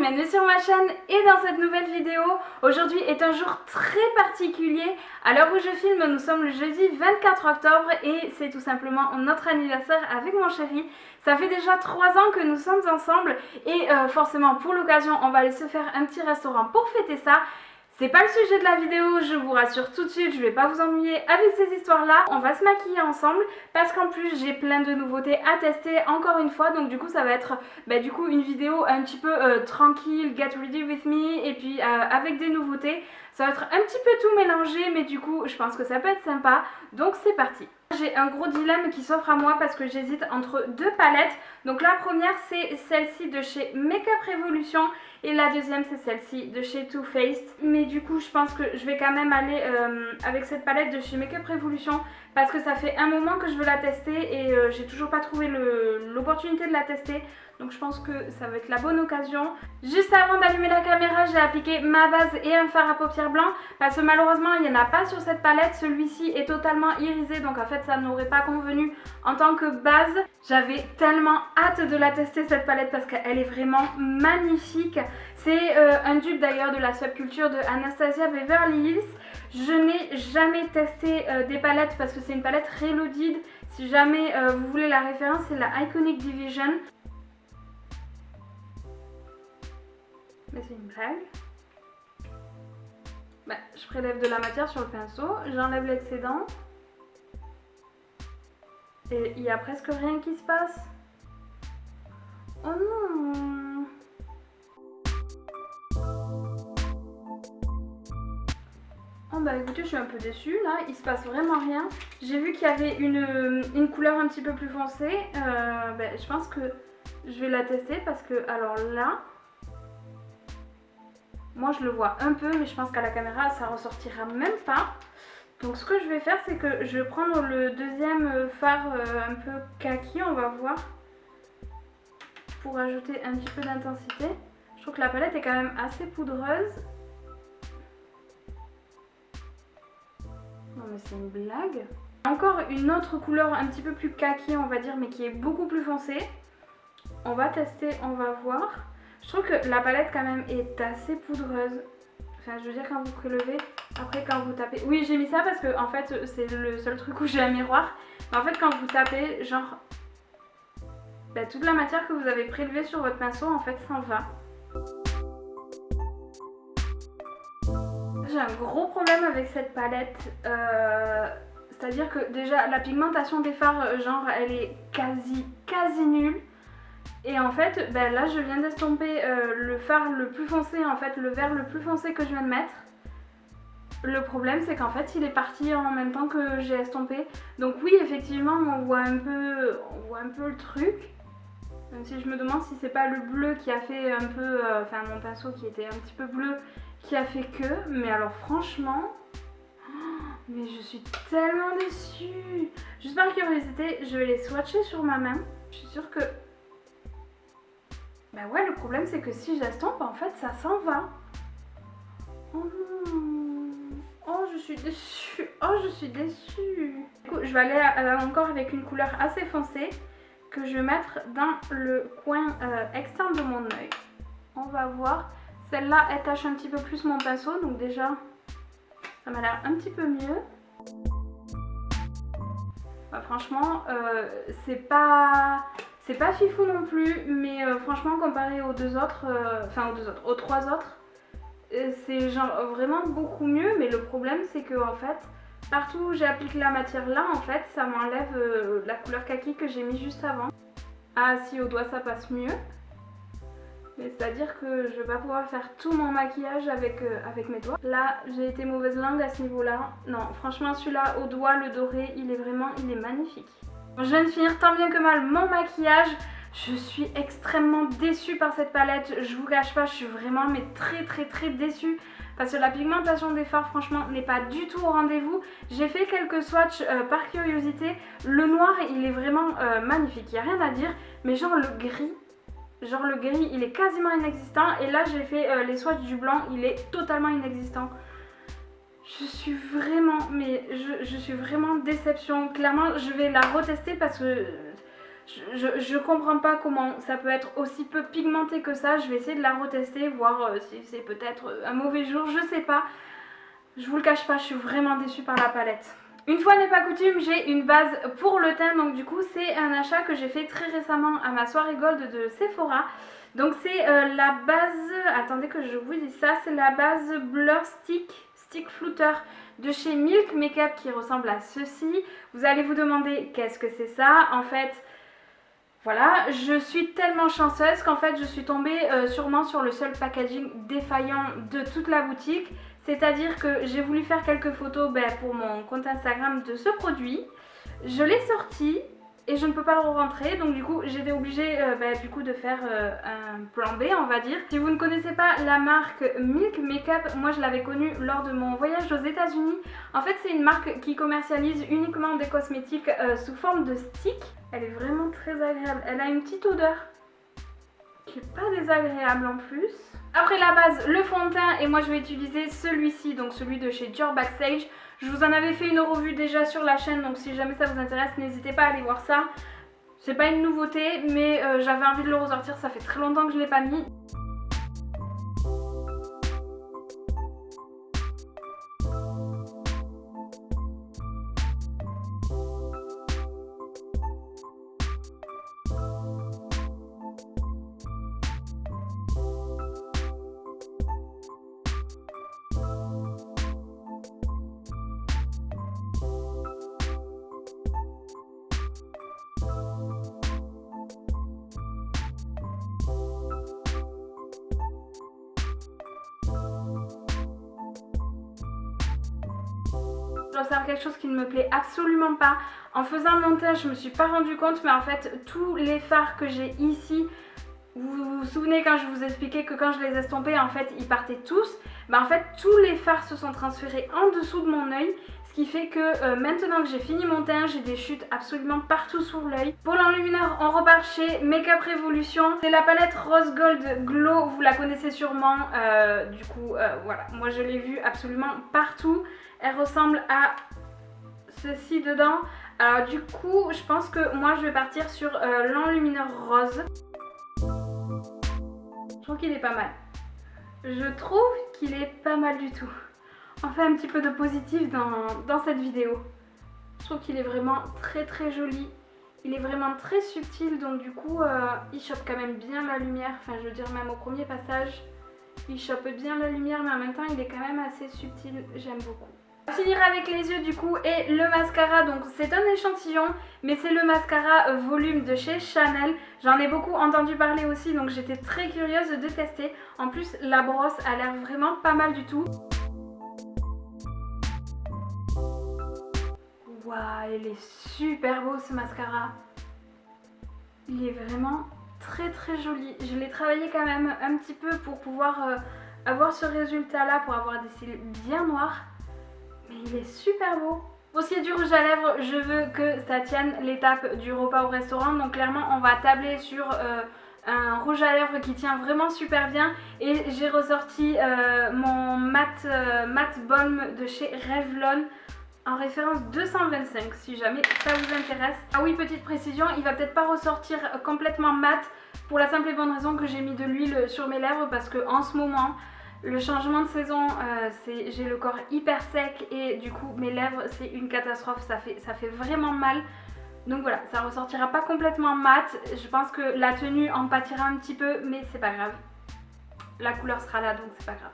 bienvenue sur ma chaîne et dans cette nouvelle vidéo. Aujourd'hui est un jour très particulier. À l'heure où je filme, nous sommes le jeudi 24 octobre et c'est tout simplement notre anniversaire avec mon chéri. Ça fait déjà 3 ans que nous sommes ensemble et forcément pour l'occasion on va aller se faire un petit restaurant pour fêter ça. C'est pas le sujet de la vidéo, je vous rassure tout de suite, je vais pas vous ennuyer avec ces histoires-là. On va se maquiller ensemble parce qu'en plus j'ai plein de nouveautés à tester encore une fois. Donc du coup ça va être une vidéo un petit peu tranquille, get ready with me et puis avec des nouveautés. Ça va être un petit peu tout mélangé mais du coup je pense que ça peut être sympa. Donc c'est parti. J'ai un gros dilemme qui s'offre à moi parce que j'hésite entre deux palettes. Donc la première c'est celle-ci de chez Makeup Revolution et la deuxième c'est celle-ci de chez Too Faced. Mais du coup je pense que je vais quand même aller avec cette palette de chez Makeup Revolution parce que ça fait un moment que je veux la tester et j'ai toujours pas trouvé l'opportunité de la tester. Donc je pense que ça va être la bonne occasion. Juste avant d'allumer la caméra, j'ai appliqué ma base et un fard à paupières blanc parce que malheureusement il n'y en a pas sur cette palette. Celui-ci est totalement irisé donc en fait ça n'aurait pas convenu en tant que base. J'avais tellement hâte de la tester cette palette parce qu'elle est vraiment magnifique. C'est un dupe d'ailleurs de la subculture de Anastasia Beverly Hills. Je n'ai jamais testé des palettes parce que c'est une palette reloaded. Si jamais vous voulez la référence, c'est la Iconic Division. Mais c'est une blague. Je prélève de la matière sur le pinceau, j'enlève l'excédent. Et il n'y a presque rien qui se passe. Oh non! Oh bah écoutez, je suis un peu déçue là, il se passe vraiment rien. J'ai vu qu'il y avait une couleur un petit peu plus foncée. Je pense que je vais la tester parce que, alors là, moi je le vois un peu, mais je pense qu'à la caméra ça ressortira même pas. Donc ce que je vais faire, c'est que je vais prendre le deuxième fard un peu kaki, on va voir, pour ajouter un petit peu d'intensité. Je trouve que la palette est quand même assez poudreuse. Non mais c'est une blague. Encore une autre couleur un petit peu plus kaki, on va dire, mais qui est beaucoup plus foncée. On va tester, on va voir. Je trouve que la palette quand même est assez poudreuse. Enfin je veux dire quand vous prélevez, après quand vous tapez... Oui j'ai mis ça parce que en fait c'est le seul truc où j'ai un miroir. Mais en fait quand vous tapez, genre... toute la matière que vous avez prélevée sur votre pinceau en fait s'en va. J'ai un gros problème avec cette palette. C'est-à-dire que déjà la pigmentation des fards, genre elle est quasi nulle. Et en fait, là je viens d'estomper le fard le plus foncé, en fait le vert le plus foncé que je viens de mettre. Le problème c'est qu'en fait il est parti en même temps que j'ai estompé. Donc oui effectivement on voit un peu le truc. Même si je me demande si c'est pas le bleu qui a fait un peu, mon pinceau qui était un petit peu bleu qui a fait que. Mais alors franchement, mais je suis tellement déçue. Juste par curiosité, je vais les swatcher sur ma main. Je suis sûre que... ouais, le problème c'est que si j'estompe, en fait, ça s'en va. Oh non. Oh, je suis déçue. Oh, je suis déçue. Du coup, je vais aller encore avec une couleur assez foncée que je vais mettre dans le coin externe de mon œil. On va voir. Celle-là, elle tache un petit peu plus mon pinceau, donc déjà, ça m'a l'air un petit peu mieux. Franchement, c'est pas fifou non plus, mais franchement comparé aux aux 3 autres, c'est genre vraiment beaucoup mieux. Mais le problème c'est que en fait, partout où j'applique la matière là, en fait, ça m'enlève la couleur kaki que j'ai mis juste avant. Ah si, au doigt ça passe mieux. Mais c'est-à-dire que je vais pas pouvoir faire tout mon maquillage avec mes doigts. Là, j'ai été mauvaise langue à ce niveau-là. Non, franchement, celui-là au doigt, le doré, il est magnifique. Je viens de finir tant bien que mal mon maquillage. Je suis extrêmement déçue par cette palette. Je vous cache pas, je suis vraiment très déçue. Parce que la pigmentation des fards, franchement, n'est pas du tout au rendez-vous. J'ai fait quelques swatchs par curiosité. Le noir, il est vraiment magnifique, il n'y a rien à dire. Mais genre le gris... il est quasiment inexistant. Et là, j'ai fait les swatchs du blanc, il est totalement inexistant. Je suis vraiment, je suis vraiment déception. Clairement, je vais la retester parce que Je comprends pas comment ça peut être aussi peu pigmenté que ça. Je vais essayer de la retester, voir si c'est peut-être un mauvais jour, je sais pas. Je vous le cache pas, je suis vraiment déçue par la palette. Une fois n'est pas coutume, j'ai une base pour le teint, donc du coup c'est un achat que j'ai fait très récemment à ma soirée gold de Sephora. Donc c'est la base, attendez que je vous dise ça, c'est la base Blur Stick Flouter de chez Milk Makeup qui ressemble à ceci. Vous allez vous demander qu'est-ce que c'est ça. En fait, voilà, je suis tellement chanceuse qu'en fait je suis tombée sûrement sur le seul packaging défaillant de toute la boutique. C'est-à-dire que j'ai voulu faire quelques photos pour mon compte Instagram de ce produit. Je l'ai sorti et je ne peux pas le rentrer. Donc du coup j'étais obligée du coup de faire un plan B, on va dire. Si vous ne connaissez pas la marque Milk Makeup, moi je l'avais connue lors de mon voyage aux États-Unis. En fait c'est une marque qui commercialise uniquement des cosmétiques sous forme de stick. Elle est vraiment très agréable. Elle a une petite odeur qui n'est pas désagréable en plus. Après la base, le fond de teint, et moi je vais utiliser celui-ci, donc celui de chez Dior Backstage. Je vous en avais fait une revue déjà sur la chaîne, donc si jamais ça vous intéresse, n'hésitez pas à aller voir ça. C'est pas une nouveauté, mais j'avais envie de le ressortir, ça fait très longtemps que je ne l'ai pas mis. J'observe quelque chose qui ne me plaît absolument pas. En faisant le montage, je me suis pas rendu compte, mais en fait, tous les fards que j'ai ici, vous vous souvenez quand je vous expliquais que quand je les estompais, en fait, ils partaient tous. En fait, tous les fards se sont transférés en dessous de mon œil. Ce qui fait que maintenant que j'ai fini mon teint, j'ai des chutes absolument partout sur l'œil. Pour l'enlumineur, on repart chez Makeup Revolution. C'est la palette Rose Gold Glow, vous la connaissez sûrement. Voilà, moi je l'ai vue absolument partout. Elle ressemble à ceci dedans. Alors du coup, je pense que moi je vais partir sur l'enlumineur rose. Je trouve qu'il est pas mal. Je trouve qu'il est pas mal du tout. On fait un petit peu de positif dans cette vidéo. Je trouve qu'il est vraiment très très joli. Il est vraiment très subtil, donc du coup il chope quand même bien la lumière. Enfin je veux dire, même au premier passage, il chope bien la lumière, mais en même temps il est quand même assez subtil. J'aime beaucoup. On va finir avec les yeux du coup et le mascara. Donc c'est un échantillon, mais c'est le mascara volume de chez Chanel. J'en ai beaucoup entendu parler aussi, donc j'étais très curieuse de tester. En plus la brosse a l'air vraiment pas mal du tout. Waouh, il est super beau ce mascara. Il est vraiment très très joli. Je l'ai travaillé quand même un petit peu pour pouvoir avoir ce résultat là, pour avoir des cils bien noirs. Mais il est super beau. Pour ce qui est du rouge à lèvres, je veux que ça tienne l'étape du repas au restaurant. Donc clairement on va tabler sur un rouge à lèvres qui tient vraiment super bien. Et j'ai ressorti mon matte Balm de chez Revlon en référence 225 si jamais ça vous intéresse. Ah oui, petite précision, il va peut-être pas ressortir complètement mat pour la simple et bonne raison que j'ai mis de l'huile sur mes lèvres, parce que en ce moment le changement de saison, j'ai le corps hyper sec et du coup mes lèvres c'est une catastrophe, ça fait vraiment mal. Donc voilà, ça ressortira pas complètement mat. Je pense que la tenue en pâtira un petit peu, mais c'est pas grave. La couleur sera là, donc c'est pas grave.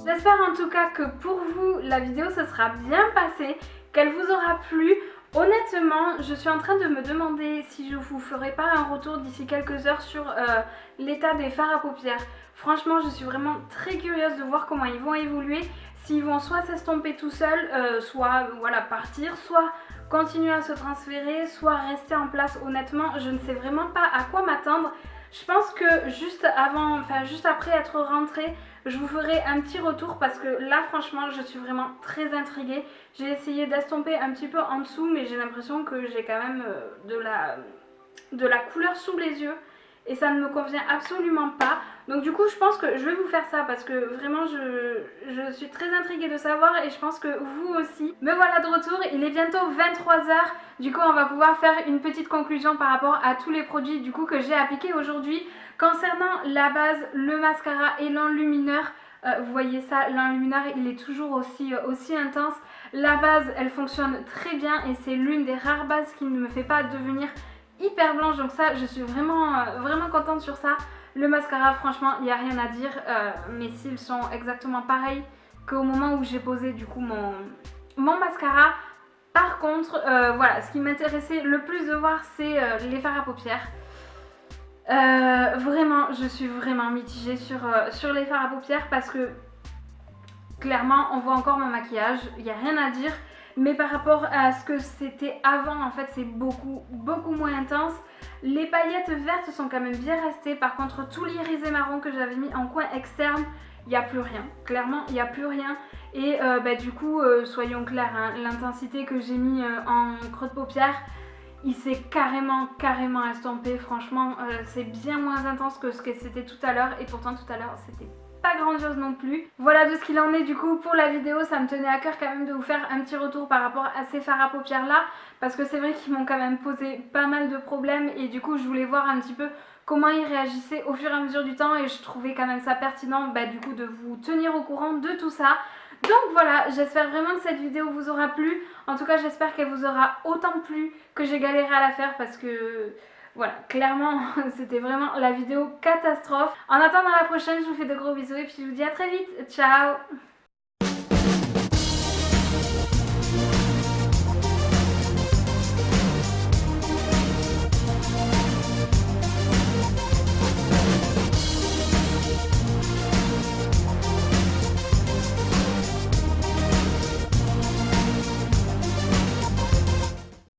J'espère en tout cas que pour vous la vidéo se sera bien passée, qu'elle vous aura plu. Honnêtement, je suis en train de me demander si je vous ferai pas un retour d'ici quelques heures sur l'état des fards à paupières. Franchement, je suis vraiment très curieuse de voir comment ils vont évoluer. S'ils vont soit s'estomper tout seuls, soit voilà, partir, soit continuer à se transférer, soit rester en place. Honnêtement, je ne sais vraiment pas à quoi m'attendre. Je pense que juste après être rentrée, je vous ferai un petit retour, parce que là franchement je suis vraiment très intriguée. J'ai essayé d'estomper un petit peu en dessous, mais j'ai l'impression que j'ai quand même de la couleur sous les yeux. et ça ne me convient absolument pas. Donc du coup je pense que je vais vous faire ça parce que vraiment je suis très intriguée de savoir et je pense que vous aussi. Me voilà de retour, il est bientôt 23h. Du coup on va pouvoir faire une petite conclusion par rapport à tous les produits du coup que j'ai appliqués aujourd'hui. Concernant la base, le mascara et l'enlumineur, vous voyez ça, l'enlumineur il est toujours aussi intense. La base elle fonctionne très bien et c'est l'une des rares bases qui ne me fait pas devenir hyper blanche, donc ça je suis vraiment contente sur ça. Le mascara franchement il n'y a rien à dire, mes cils sont exactement pareils qu'au moment où j'ai posé du coup mon mascara. Par contre voilà, ce qui m'intéressait le plus de voir c'est les fards à paupières. Vraiment je suis vraiment mitigée sur les fards à paupières parce que clairement on voit encore mon maquillage, il n'y a rien à dire. Mais par rapport à ce que c'était avant, en fait, c'est beaucoup moins intense. Les paillettes vertes sont quand même bien restées. Par contre, tout l'irisé marron que j'avais mis en coin externe, il n'y a plus rien. Clairement, il n'y a plus rien. Et du coup, soyons clairs, hein, l'intensité que j'ai mis en creux de paupière, il s'est carrément estompé. Franchement, c'est bien moins intense que ce que c'était tout à l'heure. Et pourtant, tout à l'heure, c'était pas grandiose non plus. Voilà de ce qu'il en est du coup pour la vidéo. Ça me tenait à cœur quand même de vous faire un petit retour par rapport à ces fards à paupières là, parce que c'est vrai qu'ils m'ont quand même posé pas mal de problèmes et du coup je voulais voir un petit peu comment ils réagissaient au fur et à mesure du temps et je trouvais quand même ça pertinent du coup de vous tenir au courant de tout ça. Donc voilà, j'espère vraiment que cette vidéo vous aura plu. En tout cas j'espère qu'elle vous aura autant plu que j'ai galéré à la faire parce que voilà, clairement, c'était vraiment la vidéo catastrophe. En attendant la prochaine, je vous fais de gros bisous et puis je vous dis à très vite. Ciao!